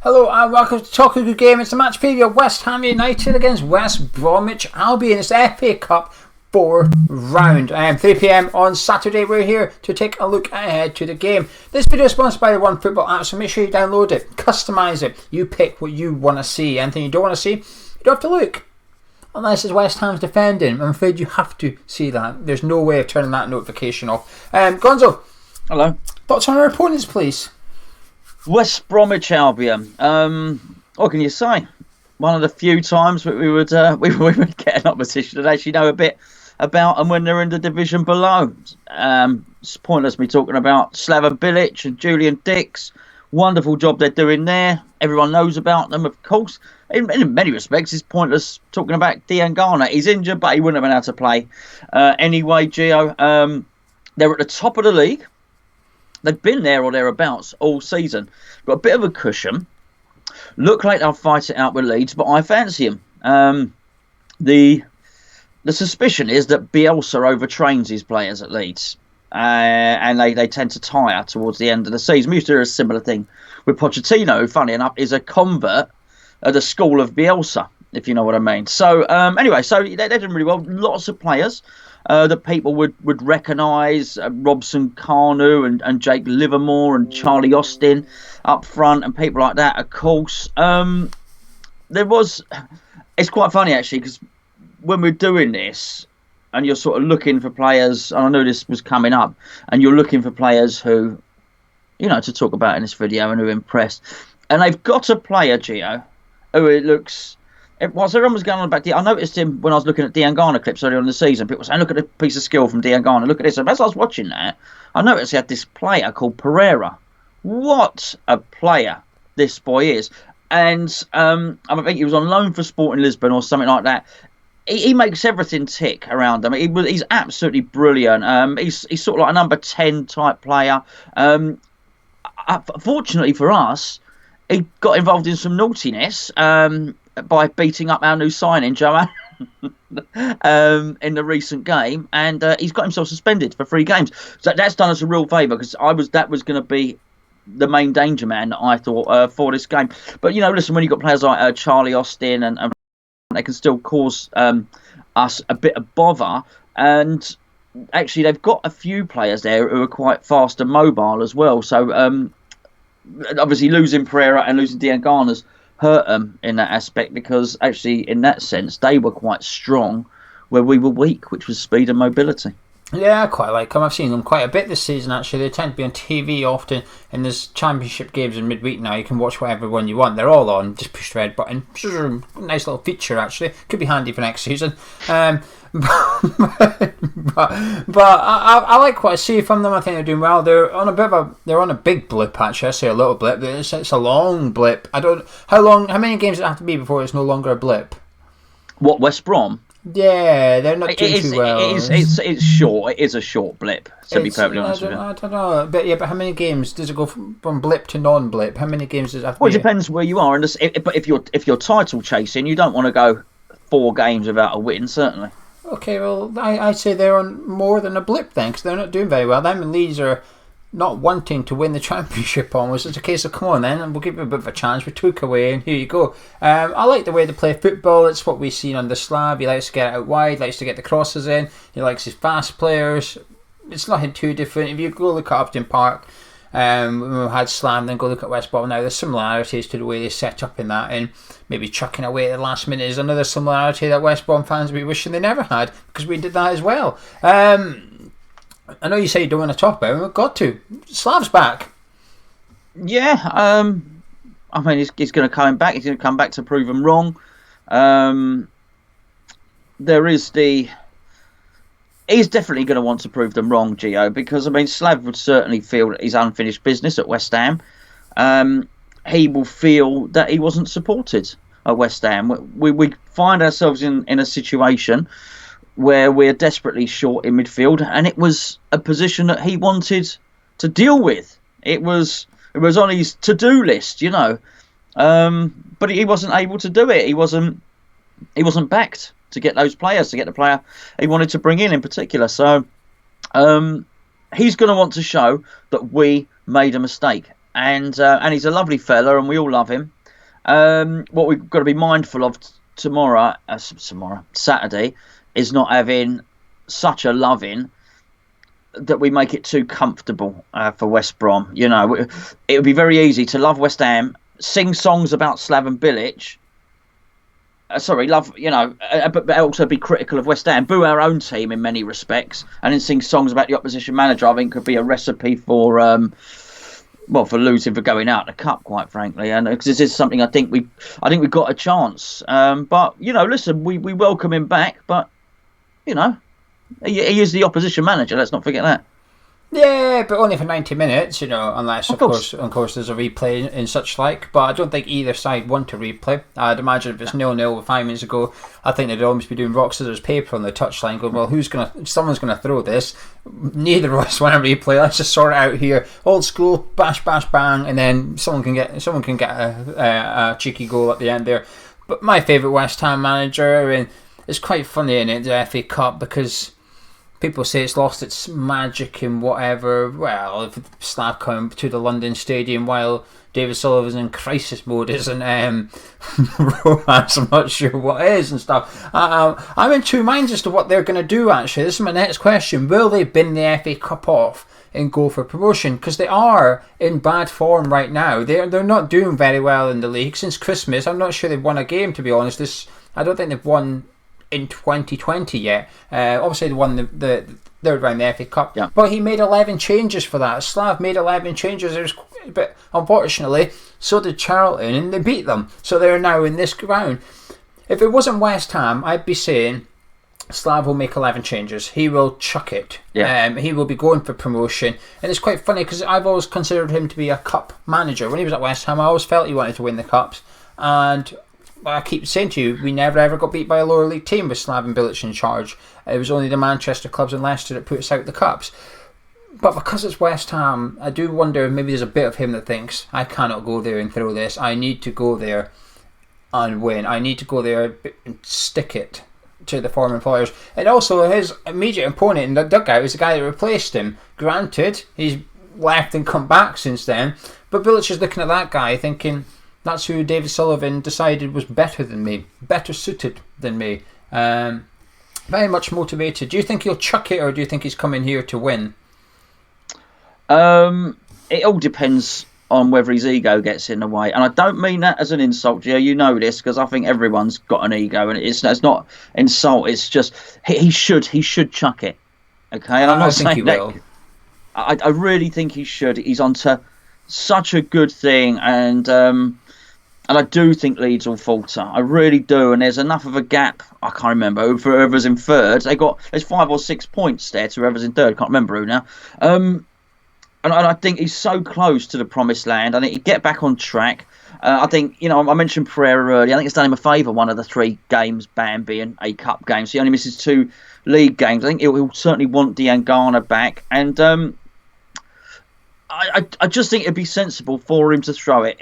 Hello and welcome to Talk a Good Game. It's a match preview of West Ham United against West Bromwich Albion. It's the FA Cup 4th round. 3 p.m. on Saturday. We're here to take a look ahead to the game. This video is sponsored by the One Football app, so make sure you download it, customise it. You pick what you want to see. Anything you don't want to see, you don't have to look. Unless it's West Ham's defending. I'm afraid you have to see that. There's no way of turning that notification off. Gonzo. Hello. Thoughts on our opponents, please? West Bromwich Albion. What can you say? One of the few times we would get an opposition and actually know a bit about them when they're in the division below. It's pointless me talking about Slaven Bilić and Julian Dix. Wonderful job they're doing there. Everyone knows about them, of course. In many respects, it's pointless talking about Diangana. He's injured, but he wouldn't have been able to play. Anyway, Geo, they're at the top of the league. They've been there or thereabouts all season. Got a bit of a cushion. Look like they'll fight it out with Leeds, but I fancy them. The suspicion is that Bielsa overtrains his players at Leeds. And they tend to tire towards the end of the season. We used to do a similar thing with Pochettino, who, funny enough, is a convert at the school of Bielsa, if you know what I mean. So, anyway, they're doing really well. Lots of players that people would recognise, Robson Kanu and Jake Livermore and Charlie Austin up front and people like that, of course. It's quite funny, actually, because when we're doing this and you're sort of looking for players, and I know this was coming up, and you're looking for players who, to talk about in this video and who impressed. And they've got a player, Gio, who it looks... Whilst everyone was going on about I noticed him when I was looking at Diangana clips earlier on in the season. People were saying, look at the piece of skill from Diangana, look at this. And as I was watching that, I noticed he had this player called Pereira. What a player this boy is. And I think he was on loan for Sporting Lisbon or something like that. He makes everything tick around him. He's absolutely brilliant. He's sort of like a number 10 type player. Fortunately for us, he got involved in some naughtiness by beating up our new signing, Joanne, in the recent game. And he's got himself suspended for 3 games. So that's done us a real favour, because that was going to be the main danger man, I thought, for this game. But, listen, when you've got players like Charlie Austin and they can still cause us a bit of bother. And actually, they've got a few players there who are quite fast and mobile as well. So, obviously, losing Pereira and losing Diangana's hurt them in that aspect, because actually, in that sense, they were quite strong where we were weak, which was speed and mobility. Yeah, I quite like them. I've seen them quite a bit this season, actually. They tend to be on TV often, and there's championship games in midweek now. You can watch whatever one you want. They're all on. Just push the red button. Nice little feature, actually. Could be handy for next season. But I like what I see from them. I think they're doing well. They're on a big blip, actually. I say a little blip, but it's a long blip. How many games does it have to be before it's no longer a blip? What, West Brom? Yeah, they're not doing too well. It's short. It is a short blip, to be perfectly honest with you. I don't know. But how many games does it go from blip to non-blip? How many games does it have to be? Well, it depends where you are. But if you're title chasing, you don't want to go 4 games without a win, certainly. Okay, well, I'd say they're on more than a blip then, because they're not doing very well. Them and Leeds are not wanting to win the championship almost. It's a case of, come on then, and we'll give you a bit of a chance. We took away, and here you go. I like the way they play football. It's what we've seen on the Slav. He likes to get it out wide, likes to get the crosses in. He likes his fast players. It's nothing too different. If you go look at Upton Park, when we had Slav, then go look at West Brom now, there's similarities to the way they set up in that, and maybe chucking away at the last minute is another similarity that West Brom fans will be wishing they never had, because we did that as well. I know you say you don't want to talk about him, we've got to. Slav's back. Yeah, I mean, he's going to come back. He's going to come back to prove them wrong. He's definitely going to want to prove them wrong, Gio, because, I mean, Slav would certainly feel that he's unfinished business at West Ham. He will feel that he wasn't supported at West Ham. We find ourselves in a situation where we're desperately short in midfield, and it was a position that he wanted to deal with. It was on his to-do list, but he wasn't able to do it. He wasn't backed to get those players, to get the player he wanted to bring in particular. So he's going to want to show that we made a mistake, and he's a lovely fella, and we all love him. What we've got to be mindful of Saturday, is not having such a loving that we make it too comfortable for West Brom. You know, it would be very easy to love West Ham, sing songs about Slaven Bilić. But also be critical of West Ham, boo our own team in many respects, and then sing songs about the opposition manager. I think could be a recipe for for losing, for going out in the cup, quite frankly. And because this is something I think we've got a chance. But listen, we welcome him back. But he is the opposition manager. Let's not forget that. Yeah, but only for 90 minutes, unless, of course, there's a replay and such like. But I don't think either side want to replay. I'd imagine if it's 0-0 with 5 minutes ago, I think they'd almost be doing rock, scissors, paper on the touchline, going, well, someone's going to throw this. Neither of us want to replay. Let's just sort it out here. Old school, bash, bash, bang, and then someone can get a cheeky goal at the end there. But my favourite West Ham manager, and it's quite funny in it, the FA Cup, because people say it's lost its magic and whatever. Well, if Slav come to the London Stadium while David Sullivan's in crisis mode isn't romance, I'm not sure what is and stuff. I'm in two minds as to what they're going to do, actually. This is my next question. Will they bin the FA Cup off and go for promotion? Because they are in bad form right now. They're not doing very well in the league. Since Christmas, I'm not sure they've won a game, to be honest. I don't think they've won in 2020 yet. Obviously they won the third round of the FA Cup, yeah. But he made 11 changes for that. Slav made 11 changes, but unfortunately so did Charlton, and they beat them, so they're now in this round. If it wasn't West Ham, I'd be saying Slav will make 11 changes. He will chuck it. He will be going for promotion. And it's quite funny because I've always considered him to be a cup manager. When he was at West Ham, I always felt he wanted to win the cups, and I keep saying to you, we never ever got beat by a lower league team with Slaven Bilić in charge. It was only the Manchester clubs and Leicester that put us out the cups. But because it's West Ham, I do wonder if maybe there's a bit of him that thinks, I cannot go there and throw this. I need to go there and win. I need to go there and stick it to the former players. And also his immediate opponent in the dugout is the guy that replaced him. Granted, he's left and come back since then. But Bilić is looking at that guy thinking, that's who David Sullivan decided was better than me, better suited than me. Very much motivated. Do you think he'll chuck it, or do you think he's coming here to win? It all depends on whether his ego gets in the way, and I don't mean that as an insult, Gio. You know this, because I think everyone's got an ego, and it's not insult. It's just he should chuck it. Okay, and I'm not saying that. Will. I really think he should. He's onto such a good thing, and I do think Leeds will falter. I really do. And there's enough of a gap. I can't remember. For whoever's in third, there's 5 or 6 points there to whoever's in third. Can't remember who now. And I think he's so close to the promised land. I think he'd get back on track. I think, I mentioned Pereira earlier. I think it's done him a favour, one of the 3 games, Bambi and a cup games. He only misses 2 league games. I think he'll certainly want Diangana back. And I just think it'd be sensible for him to throw it.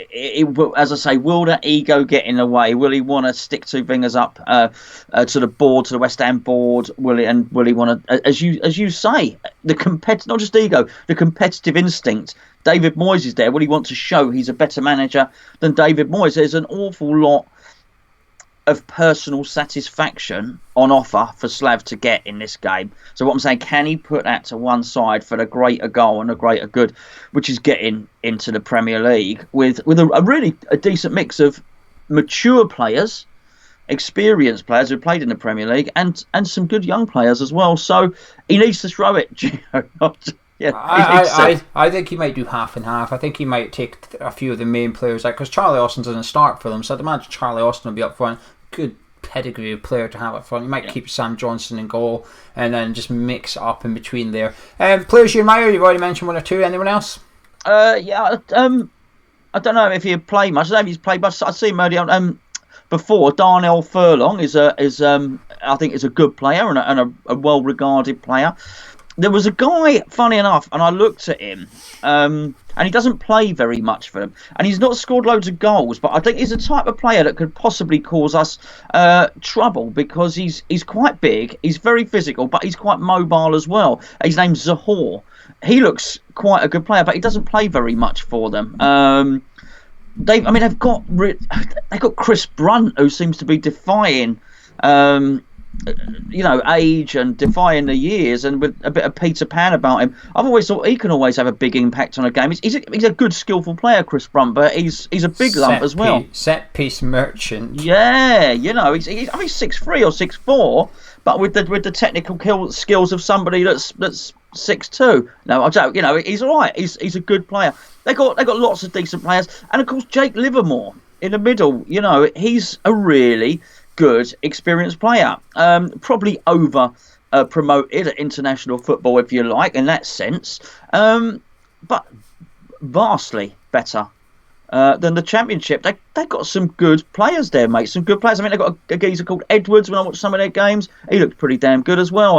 As I say, will that ego get in the way? Will he want to stick 2 fingers up to the board, to the West Ham board? Will he want to, as you say, not just ego, the competitive instinct? David Moyes is there. Will he want to show he's a better manager than David Moyes? There's an awful lot of personal satisfaction on offer for Slav to get in this game. So what I'm saying, can he put that to one side for the greater goal and the greater good, which is getting into the Premier League with a really decent mix of mature players, experienced players who played in the Premier League, and some good young players as well. So he needs to throw it. I think he might do half and half. I think he might take a few of the main players out, because Charlie Austin doesn't start for them, so I'd imagine Charlie Austin will be up front. Good pedigree player to have up front. You might keep Sam Johnson in goal and then just mix it up in between there. Players you admire, you've already mentioned 1 or 2. Anyone else? I don't know if he played much. I don't know if he's played much. I've seen him before. Darnell Furlong is I think is a good player and a well regarded player. There was a guy, funny enough, and I looked at him, and he doesn't play very much for them, and he's not scored loads of goals, but I think he's the type of player that could possibly cause us trouble, because he's quite big, he's very physical, but he's quite mobile as well. His name's Zahor. He looks quite a good player, but he doesn't play very much for them. they've got Chris Brunt, who seems to be defying, age and defying the years, and with a bit of Peter Pan about him. I've always thought he can always have a big impact on a game. He's a good, skillful player, Chris Brunt, but he's a big lump as well. Set piece merchant. Yeah, he's I think 6'3" or 6'4", but with the technical skills of somebody that's 6'2". No, I don't. He's all right. He's a good player. They got lots of decent players, and of course Jake Livermore in the middle. He's a really good, experienced player. Probably over promoted at international football, if you like, in that sense. But vastly better than the Championship. They got some good players there, mate. Some good players. I mean, they got a geezer called Edwards. When I watched some of their games, he looked pretty damn good as well.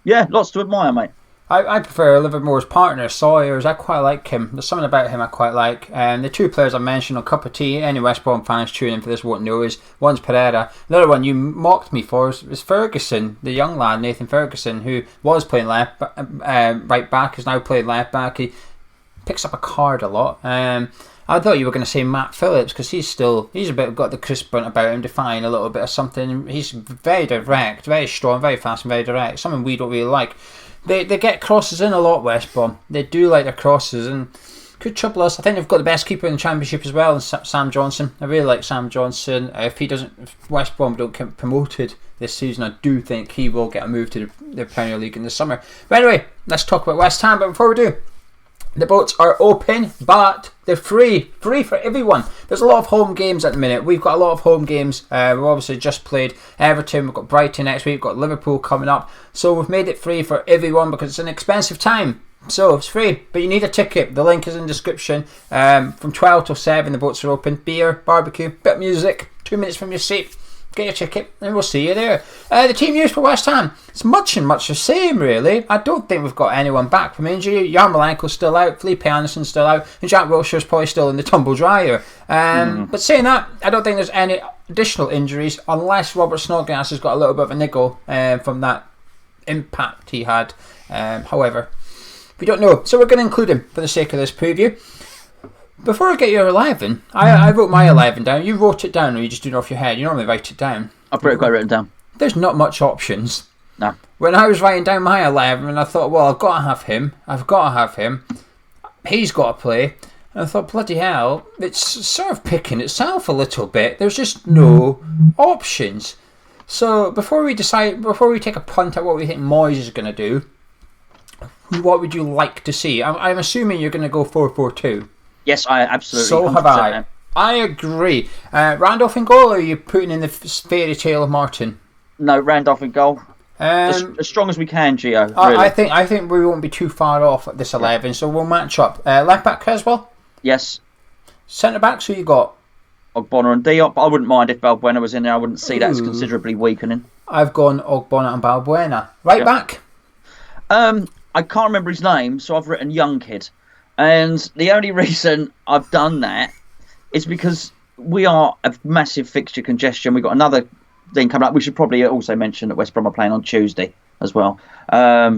Lots to admire, mate. I prefer Livermore's partner, Sawyers. I quite like him. There's something about him I quite like. The two players I mentioned on Cup of Tea, any West Brom fans tuning in for this won't know, is one's Pereira. The other one you mocked me for is Ferguson, the young lad, Nathan Ferguson, who was playing right back, is now playing left back. He picks up a card a lot. I thought you were going to say Matt Phillips, because he's a bit got the Chris Brunt about him, defying a little bit of something. He's very direct, very strong, very fast and very direct, something we don't really like. They get crosses in a lot, West Brom. They do like their crosses, and could trouble us. I think they've got the best keeper in the Championship as well, and Sam Johnson. I really like Sam Johnson. If West Brom don't get promoted this season, I do think he will get a move to the Premier League in the summer. But anyway, let's talk about West Ham. But before we do, the votes are open, but they're free for everyone. There's a lot of home games at the minute. We've got a lot of home games. We've obviously just played Everton. We've got Brighton next week. We've got Liverpool coming up. So we've made it free for everyone because it's an expensive time. So it's free, but you need a ticket. The link is in the description. From 12 till 7, the votes are open. Beer, barbecue, bit of music, 2 minutes from your seat. Get your ticket and we'll see you there. The team used for West Ham, it's much the same really. I don't think we've got anyone back from injury. Yarmolenko's still out, Felipe Anderson's still out, and Jack Wilshere's probably still in the tumble dryer. But saying that, I don't think there's any additional injuries unless Robert Snodgrass has got a little bit of a niggle from that impact he had. However, we don't know, so we're going to include him for the sake of this preview. Before I get your 11, I wrote my 11 down. You wrote it down, or you just do it off your head? You normally write it down. I've got it written down. There's not much options. No. When I was writing down my 11, I thought, well, I've got to have him. He's got to play. And I thought, bloody hell, it's sort of picking itself a little bit. There's just no options. So before we take a punt at what we think Moyes is going to do, what would you like to see? I'm assuming you're going to go 4-4-2. Yes, I absolutely. So have I. I agree. Randolph in goal, or are you putting in the fairy tale of Martin? No, Randolph in goal. As strong as we can, Geo. Really. I think we won't be too far off at this 11, so we'll match up. Left back Creswell? Yes. Centre backs, who you got? Ogbonna and Diop. I wouldn't mind if Balbuena was in there. I wouldn't see that as considerably weakening. I've gone Ogbonna and Balbuena. Right back? I can't remember his name, so I've written young kid. And the only reason I've done that is because we are a massive fixture congestion. We've got another thing coming up. We should probably also mention that West Brom are playing on Tuesday as well,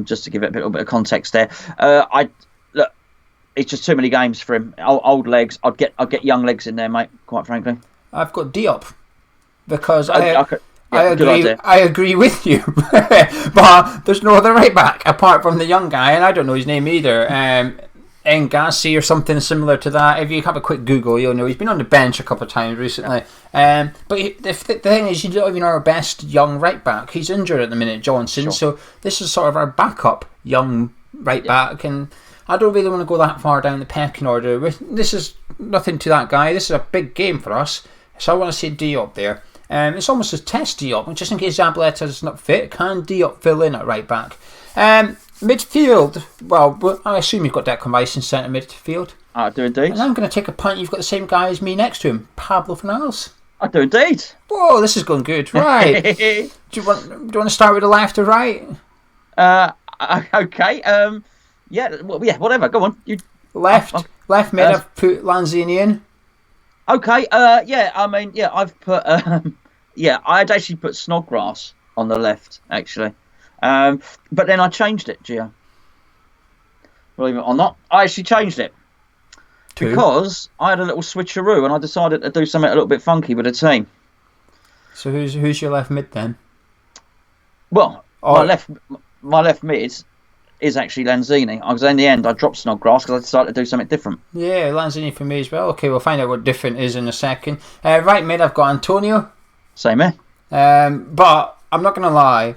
just to give it a little bit of context there. Look, it's just too many games for him. Old legs. I'd get young legs in there, mate. Quite frankly, I've got Diop because I agree with you, but there's no other right back apart from the young guy, and I don't know his name either. Ngassi or something similar to that. If you have a quick Google, you'll know he's been on the bench a couple of times recently. But the thing is, you don't even know our best young right back. He's injured at the minute, Johnson. Sure. So this is sort of our backup young right back, and I don't really want to go that far down the pecking order. This is nothing to that guy. This is a big game for us, so I want to see Diop there. It's almost a test Diop, just in case Zabaleta's not fit. Can Diop fill in at right back? Midfield, well, I assume you've got Declan Rice in centre midfield. I do indeed. And I'm going to take a punt. You've got the same guy as me next to him, Pablo Fornals. I do indeed. Whoa, this is going good. Right. do you want to start with the left or right? Okay. Whatever. Go on. Left mid. I've put Lanzini in. Okay. I've put. I'd actually put Snodgrass on the left, actually. But then I changed it, Gio. Believe it or not, I actually changed it. Because I had a little switcheroo and I decided to do something a little bit funky with the team. So who's your left mid then? Well, my left mid is actually Lanzini. Because in the end, I dropped Snodgrass because I decided to do something different. Yeah, Lanzini for me as well. Okay, we'll find out what different is in a second. Right mid, I've got Antonio. Same here. But I'm not going to lie,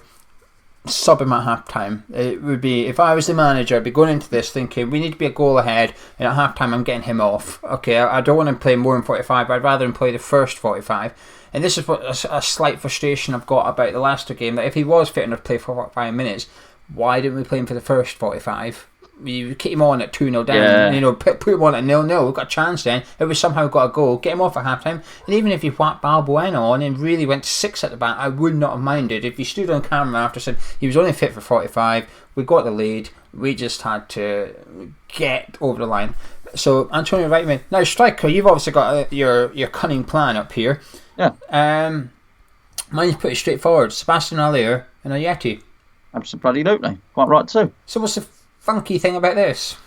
sub him at half time. It would be, if I was the manager, I'd be going into this thinking we need to be a goal ahead, and at half time I'm getting him off. Okay, I don't want him playing more than 45, I'd rather him play the first 45. And this is what a slight frustration I've got about the Leicester game, that if he was fit enough to play for 45 minutes, why didn't we play him for the first 45? You keep him on at 2-0 down, put him on at 0-0, we've got a chance then. If we somehow got a goal, get him off at half time. And even if you whacked Balbuena on and really went to 6 at the back, I would not have minded. If he stood on camera after saying he was only fit for 45, we got the lead, we just had to get over the line. So Antonio right mid. Now striker, you've obviously got your cunning plan up here. Yeah. Mine's pretty straightforward. Sebastian Haller and Ayeti. Absolutely. Quite right too. So what's the funky thing about this?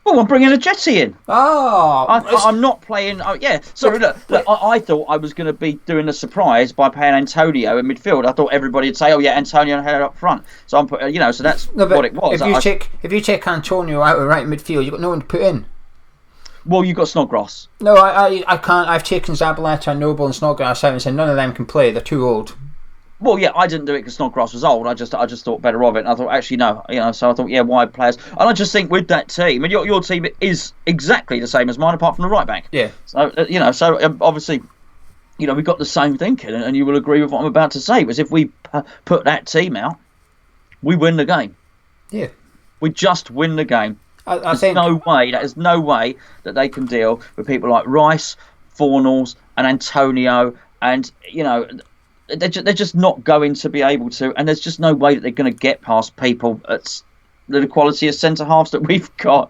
Oh, I'm bringing a Jetty in. Oh, I'm not playing. Oh, yeah. Sorry, look, I thought I was going to be doing a surprise by playing Antonio in midfield. I thought everybody would say, "Oh yeah, Antonio and Haller up front." So I'm putting, so that's what it was. If you take Antonio out of right midfield, you've got no one to put in. Well, you've got Snodgrass. No, I can't. I've taken Zabaleta, Noble, and Snodgrass out and said none of them can play. They're too old. Well, yeah, I didn't do it because Snodgrass was old. I just thought better of it. And I thought, actually, no. So I thought, yeah, wide players. And I just think with that team, and your team is exactly the same as mine, apart from the right back. Yeah. So, obviously, we've got the same thinking, and you will agree with what I'm about to say. Because if we put that team out, we win the game. Yeah. We just win the game. There's no way that they can deal with people like Rice, Fornals, and Antonio, and they're just not going to be able to, and there's just no way that they're going to get past people at the quality of centre halves that we've got.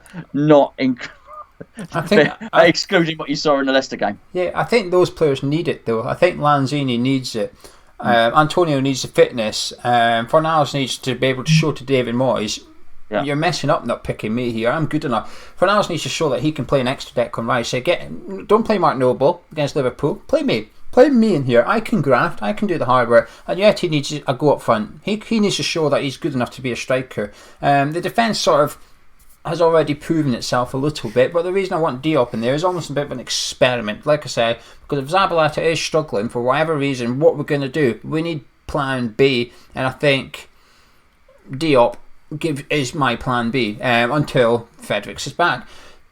Excluding what you saw in the Leicester game. Yeah, I think those players need it though. I think Lanzini needs it. Antonio needs the fitness. Fornals needs to be able to show to David Moyes. Yeah. You're messing up not picking me here. I'm good enough. Fornals needs to show that he can play next to Declan Rice. Say, don't play Mark Noble against Liverpool. Play me. Play me in here. I can graft. I can do the hard work. And yet he needs a go up front. He needs to show that he's good enough to be a striker. The defence sort of has already proven itself a little bit, but the reason I want Diop in there is almost a bit of an experiment. Like I said, because if Zabaleta is struggling for whatever reason, what we're going to do, we need plan B, and I think Diop is my plan B until Fredericks is back.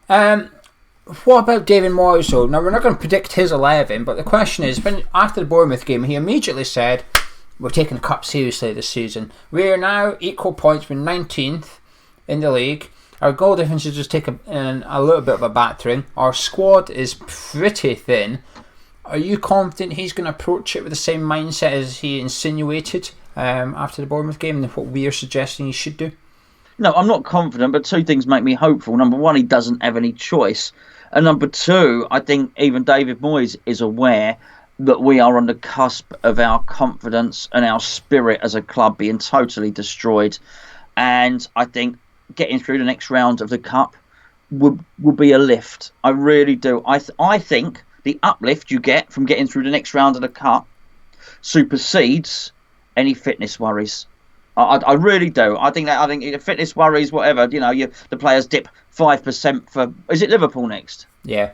What about David Moyes though? Now we're not going to predict his 11, but the question is, after the Bournemouth game, he immediately said, "We're taking the cup seriously this season. We are now equal points with 19th in the league. Our goal difference is just taking a little bit of a battering. Our squad is pretty thin." Are you confident he's going to approach it with the same mindset as he insinuated after the Bournemouth game and what we are suggesting he should do? No, I'm not confident, but two things make me hopeful. Number one, he doesn't have any choice. And number two, I think even David Moyes is aware that we are on the cusp of our confidence and our spirit as a club being totally destroyed. And I think getting through the next round of the Cup would be a lift. I really do. I think the uplift you get from getting through the next round of the Cup supersedes any fitness worries. I really do. I think the fitness worries, whatever, the players dip 5% for... Is it Liverpool next? Yeah.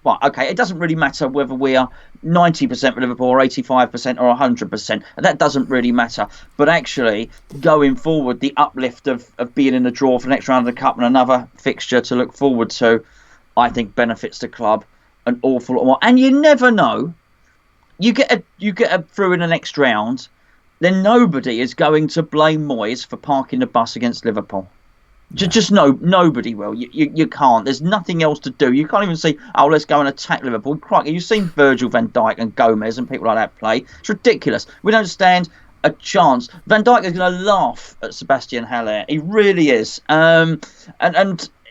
Well, okay, it doesn't really matter whether we are 90% for Liverpool or 85% or 100%. That doesn't really matter. But actually, going forward, the uplift of being in the draw for the next round of the Cup and another fixture to look forward to, I think benefits the club an awful lot more. And you never know. You get through in the next round, then nobody is going to blame Moyes for parking the bus against Liverpool. Just nobody will. You can't. There's nothing else to do. You can't even say, "Oh, let's go and attack Liverpool." Crikey, you've seen Virgil van Dijk and Gomez and people like that play. It's ridiculous. We don't stand a chance. Van Dijk is going to laugh at Sebastian Haller. He really is. And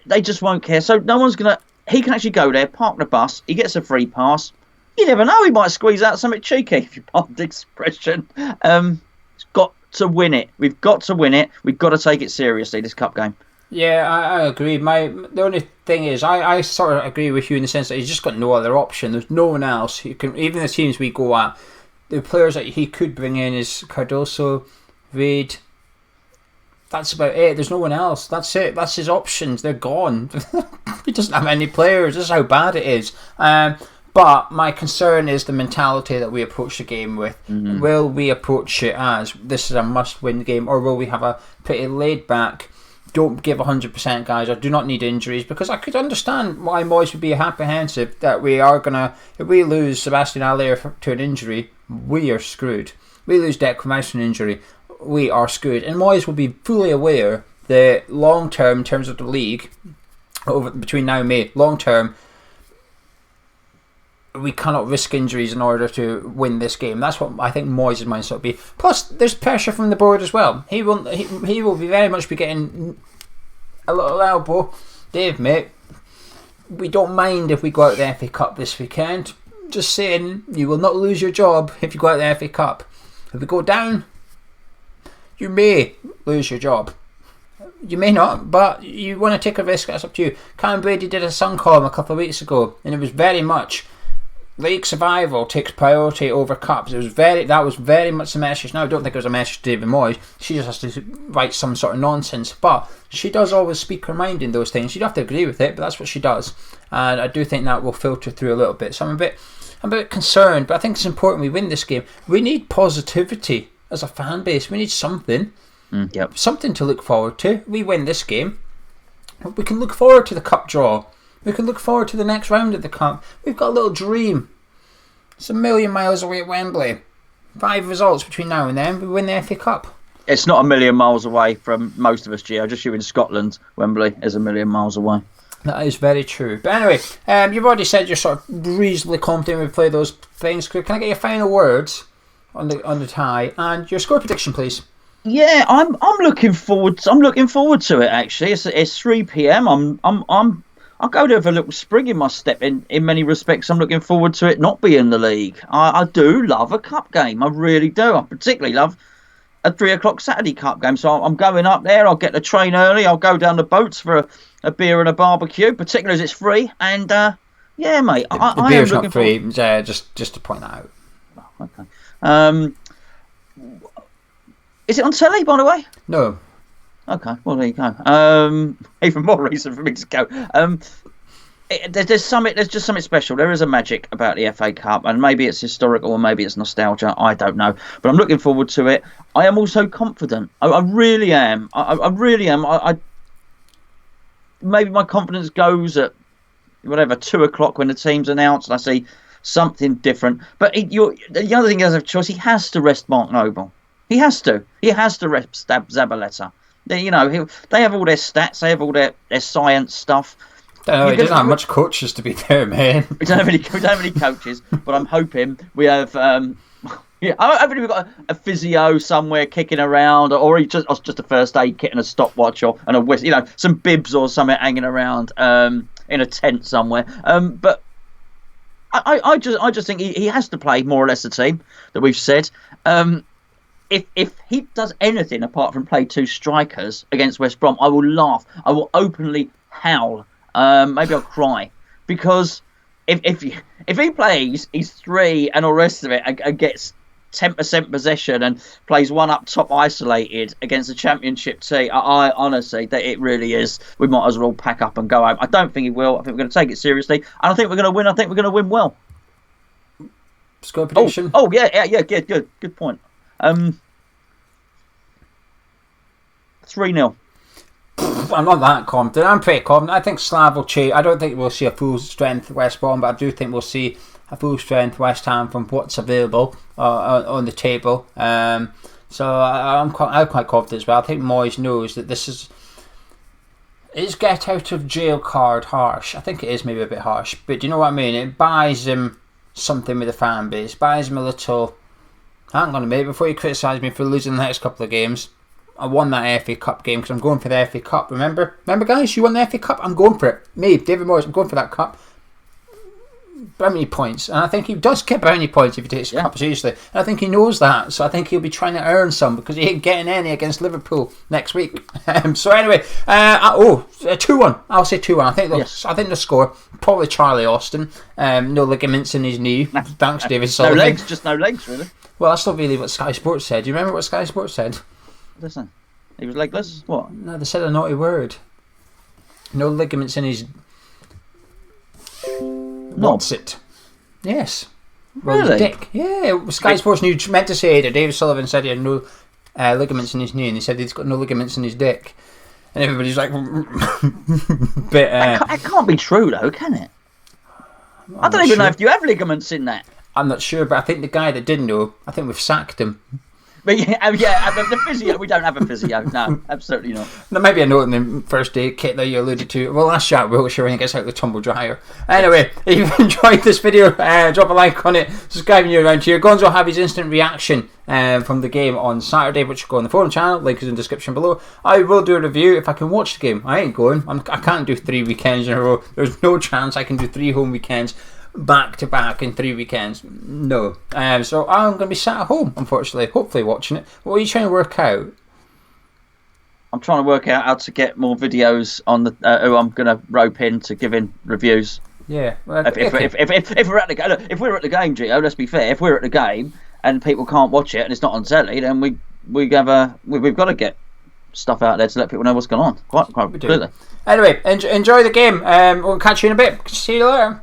they just won't care. So no one's going to... He can actually go there, park the bus. He gets a free pass. You never know. He might squeeze out something cheeky, if you pardon the expression. It's got to win it. We've got to win it. We've got to take it seriously, this cup game. Yeah, I agree. The only thing is, I sort of agree with you in the sense that he's just got no other option. There's no one else who can. Even the teams we go at, the players that he could bring in is Cardoso, Reid. That's about it. There's no one else. That's it. That's his options. They're gone. He doesn't have any players. This is how bad it is. But my concern is the mentality that we approach the game with. Mm-hmm. Will we approach it as this is a must-win game, or will we have a pretty laid-back, don't give 100% guys, or do not need injuries? Because I could understand why Moyes would be apprehensive that we are going to, if we lose Sebastian Aller to an injury, we are screwed. We lose Declan Rice to an injury, we are screwed. And Moyes will be fully aware that long term, in terms of the league, between now and May, long term, we cannot risk injuries in order to win this game. That's what I think Moyes' mindset will be. Plus, there's pressure from the board as well. He will be very much be getting a little elbow. Dave, mate, we don't mind if we go out the FA Cup this weekend. Just saying, you will not lose your job if you go out the FA Cup. If we go down, you may lose your job. You may not, but you want to take a risk, that's up to you. Cam Brady did a Sun column a couple of weeks ago, and it was very much league survival takes priority over cups. That was very much the message. Now I don't think it was a message to David Moyes. She just has to write some sort of nonsense, but she does always speak her mind in those things. You don't have to agree with it, but that's what she does, and I do think that will filter through a little bit. So I'm a bit concerned, but I think it's important we win this game. We need positivity as a fan base. We need something. Something to look forward to. We win this game, we can look forward to the cup draw. We can look forward to the next round of the cup. We've got a little dream. It's a million miles away at Wembley. 5 results between now and then. We win the FA Cup. It's not a million miles away from most of us, Geo. Just you in Scotland, Wembley is a million miles away. That is very true. But anyway, you've already said you're sort of reasonably confident we play those things. Can I get your final words on the tie and your score prediction, please? Yeah, I'm looking forward. I'm looking forward to it. Actually, it's 3 p.m. I'll go there with a little spring in my step. In many respects, I'm looking forward to it not being the league. I do love a cup game. I really do. I particularly love a 3 o'clock Saturday cup game. So I'm going up there. I'll get the train early. I'll go down the boats for a beer and a barbecue, particularly as it's free. And yeah, mate, the beer's not free. Yeah, just to point that out. Oh, okay. Is it on telly, by the way? No. Okay, well there you go. Even more reason for me to go. There's just something special. There is a magic about the FA Cup, and maybe it's historical, or maybe it's nostalgia. I don't know, but I'm looking forward to it. I am also confident. I really am. I really am. I maybe my confidence goes at 2 o'clock when the team's announced, and I see something different. But the other thing is, of choice, he has to rest Mark Noble. He has to rest Zabaleta. They have all their stats, they have all their science stuff. He doesn't have much coaches to be there, man. We don't have any coaches, but I'm hoping we have. I'm hoping we've got a physio somewhere kicking around, or just a first aid kit and a stopwatch, and a whistle, some bibs or something hanging around in a tent somewhere. But I just think he has to play more or less the team that we've said. If he does anything apart from play 2 strikers against West Brom, I will laugh. I will openly howl. Maybe I'll cry, because if he plays his 3 and all the rest of it and gets 10% possession and plays one up top isolated against a Championship team, I honestly, that it really is. We might as well pack up and go home. I don't think he will. I think we're going to take it seriously, and I think we're going to win. I think we're going to win well. Score prediction. Oh yeah, good point. 3-0. I'm not that confident. I'm pretty confident. I think Slav will change. I don't think we'll see a full strength West Brom, but I do think we'll see a full strength West Ham from what's available on the table. So I'm quite confident as well. I think Moyes knows that this is get out of jail card harsh. I think it is maybe a bit harsh, but do you know what I mean? It buys him something with the fan base. Buys him a little. Hang on a minute before you criticise me for losing the next couple of games. I won that FA Cup game because I'm going for the FA Cup. Remember guys, you won the FA Cup. I'm going for it. Me, David Moyes, I'm going for that cup. bounty points, and I think he does get bounty points if he takes the cup seriously. And I think he knows that, so I think he'll be trying to earn some because he ain't getting any against Liverpool next week. So anyway, 2-1. I'll say 2-1. I think the score probably Charlie Austin. No ligaments in his knee. Thanks, David Sullivan. No legs, just no legs, really. Well, that's not really what Sky Sports said. Do you remember what Sky Sports said? Listen, he was legless. What? No, they said a naughty word. No ligaments in his. What's it? Yes. Really? Dick. Yeah, Sky Sports News meant to say that David Sullivan said he had no ligaments in his knee, and he said he's got no ligaments in his dick. And everybody's like, but that can't be true, though, can it? I don't even know if you have ligaments in that. I'm not sure, but I think the guy that didn't know, I think we've sacked him. But the physio, we don't have a physio. No, absolutely not. There might be a note in the first aid kit that you alluded to. Well, that's Jack Wilshere when he gets out of the tumble dryer. Anyway, if you've enjoyed this video, drop a like on it, subscribe when you're around here. Gonzo will have his instant reaction from the game on Saturday, which will go on the forum channel. Link is in the description below. I will do a review if I can watch the game. I ain't going. I can't do 3 weekends in a row. There's no chance I can do 3 home weekends back to back in 3 weekends. No. So I'm going to be sat at home, unfortunately, hopefully watching it. What are you trying to work out? I'm trying to work out how to get more videos on the who I'm going to rope in to give in reviews. Yeah. Well, if we're at the game, if we're at the game, Geo, let's be fair. If we're at the game and people can't watch it and it's not on telly, then we've got to get stuff out there to let people know what's going on. Quite completely. Anyway, enjoy the game. We'll catch you in a bit. See you later.